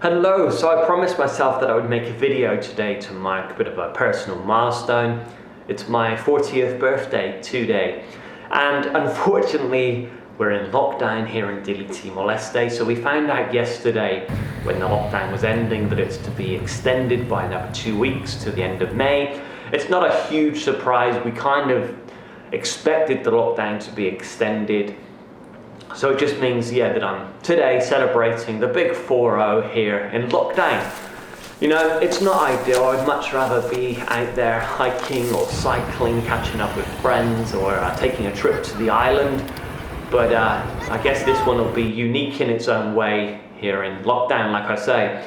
Hello, so I promised myself that I would make a video today to mark a bit of a personal milestone. It's my 40th birthday today, and unfortunately we're in lockdown here in Dili, Timor Leste, so we found out yesterday when the lockdown was ending that it's to be extended by another 2 weeks to the end of May. It's not a huge surprise, we kind of expected the lockdown to be extended. So it just means, that I'm today celebrating the big 4-0 here in lockdown. You know, it's not ideal. I'd much rather be out there hiking or cycling, catching up with friends, or taking a trip to the island. But I guess this one will be unique in its own way here in lockdown, like I say.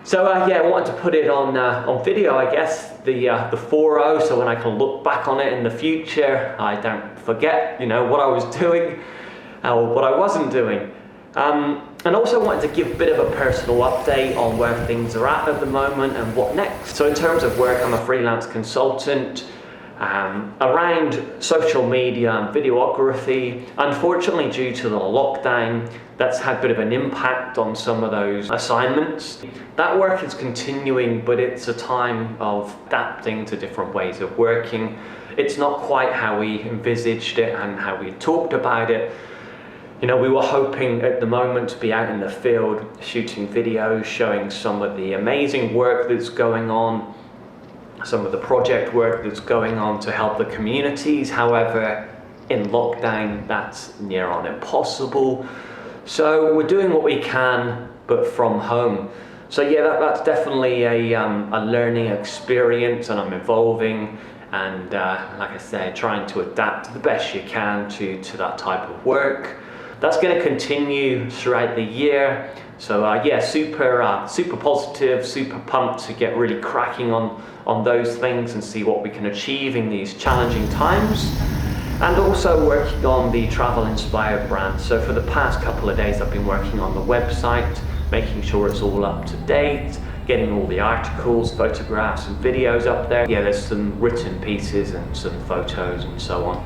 So I wanted to put it on video, I guess, the 4-0, so when I can look back on it in the future, I don't forget, what I was doing. Or what I wasn't doing. And also wanted to give a bit of a personal update on where things are at the moment and what next. So in terms of work, I'm a freelance consultant around social media and videography. Unfortunately, due to the lockdown, that's had a bit of an impact on some of those assignments. That work is continuing, but it's a time of adapting to different ways of working. It's not quite how we envisaged it and how we talked about it. We were hoping at the moment to be out in the field shooting videos, showing some of the amazing work that's going on, some of the project work that's going on to help the communities. However, in lockdown, that's near on impossible. So we're doing what we can, but from home. So that's definitely a learning experience, and I'm evolving and like I said, trying to adapt the best you can to that type of work. That's going to continue throughout the year. So super positive, super pumped to get really cracking on those things and see what we can achieve in these challenging times. And also working on the travel inspired brand. So for the past couple of days I've been working on the website, making sure it's all up to date, getting all the articles, photographs and videos up there. There's some written pieces and some photos and so on,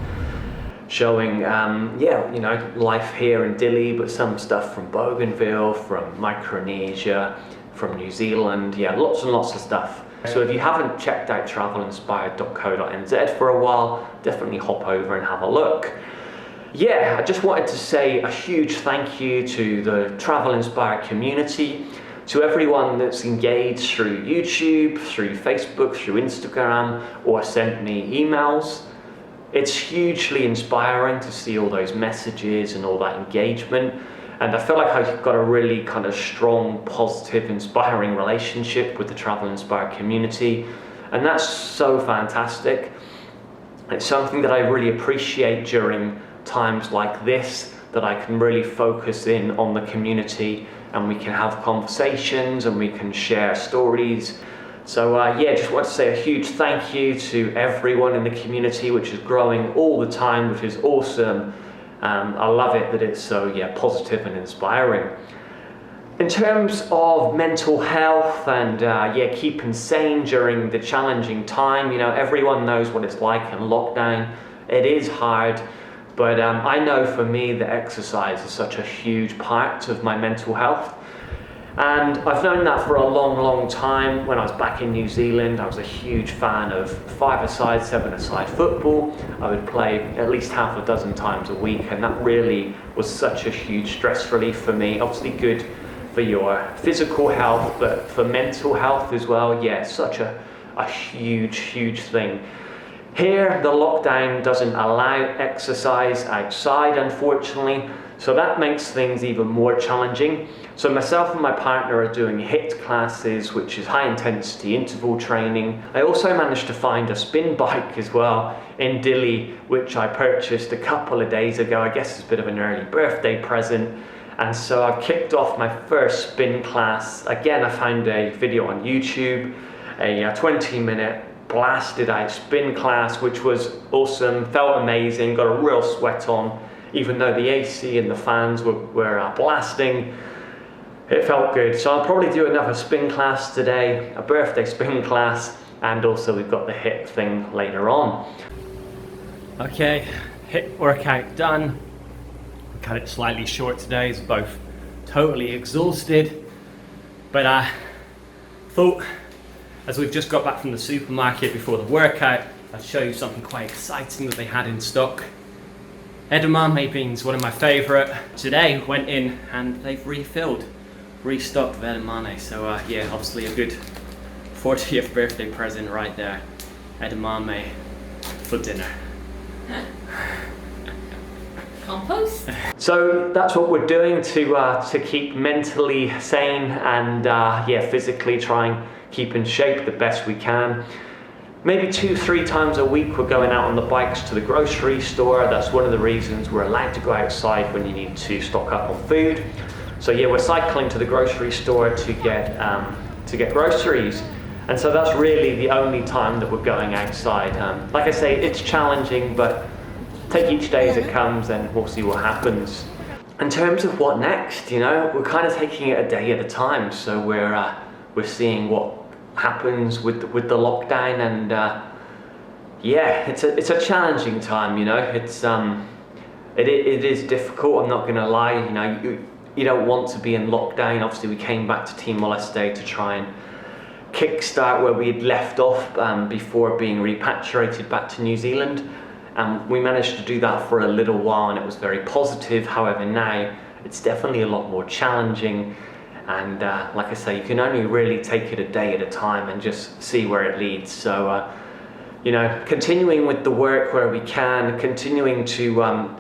showing life here in Dili, but some stuff from Bougainville, from Micronesia, from New Zealand, lots and lots of stuff. So if you haven't checked out travelinspired.co.nz for a while, definitely hop over and have a look. I just wanted to say a huge thank you to the Travel Inspired community, to everyone that's engaged through YouTube, through Facebook, through Instagram, or sent me emails. It's hugely inspiring to see all those messages and all that engagement, and I feel like I've got a really kind of strong, positive, inspiring relationship with the Travel Inspired community, and that's so fantastic. It's something that I really appreciate during times like this, that I can really focus in on the community and we can have conversations and we can share stories. So just want to say a huge thank you to everyone in the community, which is growing all the time, which is awesome. I love it that it's so positive and inspiring. In terms of mental health and keeping sane during the challenging time, everyone knows what it's like in lockdown. It is hard, but I know for me that exercise is such a huge part of my mental health. And I've known that for a long time. When I was back in New Zealand, I was a huge fan of 5-a-side, 7-a-side football. I would play at least half a dozen times a week, and that really was such a huge stress relief for me. Obviously good for your physical health, but for mental health as well, such a huge thing. Here, the lockdown doesn't allow exercise outside, unfortunately, so that makes things even more challenging. So myself and my partner are doing HIIT classes, which is high intensity interval training. I also managed to find a spin bike as well in Dili, which I purchased a couple of days ago. I guess it's a bit of an early birthday present. And so I've kicked off my first spin class. Again, I found a video on YouTube, a 20-minute blasted out spin class, which was awesome, felt amazing, got a real sweat on, even though the AC and the fans were blasting. It felt good. So I'll probably do another spin class today, a birthday spin class, and also we've got the HIIT thing later on. Okay, HIIT workout done. Cut it slightly short today, as both totally exhausted. But thought, as we've just got back from the supermarket before the workout, I'd show you something quite exciting that they had in stock. Edamame beans, one of my favourite. Today went in and they've restocked the edamame. So yeah, obviously a good 40th birthday present right there. Edamame for dinner. Compost? So that's what we're doing to keep mentally sane and yeah, physically try and keep in shape the best we can. Maybe 2-3 times a week we're going out on the bikes to the grocery store. That's one of the reasons we're allowed to go outside when you need to stock up on food. So yeah, we're cycling to the grocery store to get groceries. And so that's really the only time that we're going outside. Like I say, it's challenging, but take each day as it comes and we'll see what happens. In terms of what next, you know, we're kind of taking it a day at a time. So we're seeing what happens with the lockdown, and yeah, it's a challenging time, you know. It is difficult, I'm not gonna lie. You know, you don't want to be in lockdown. Obviously we came back to Timor Leste to try and kickstart where we had left off before being repatriated back to New Zealand. We managed to do that for a little while and it was very positive. However, now it's definitely a lot more challenging. And like I say, you can only really take it a day at a time and just see where it leads. So, you know, continuing with the work where we can, continuing to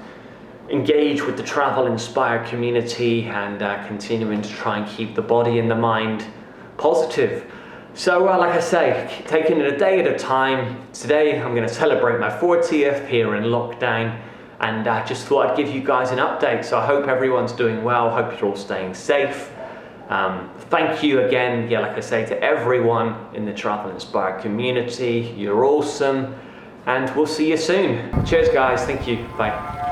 engage with the travel-inspired community, and continuing to try and keep the body and the mind positive. So, like I say, taking it a day at a time. Today, I'm going to celebrate my 40th here in lockdown, and just thought I'd give you guys an update. So I hope everyone's doing well. Hope you're all staying safe. Thank you again, yeah, like I say, to everyone in the Travel Inspired community. You're awesome, and we'll see you soon. Cheers guys, thank you, bye.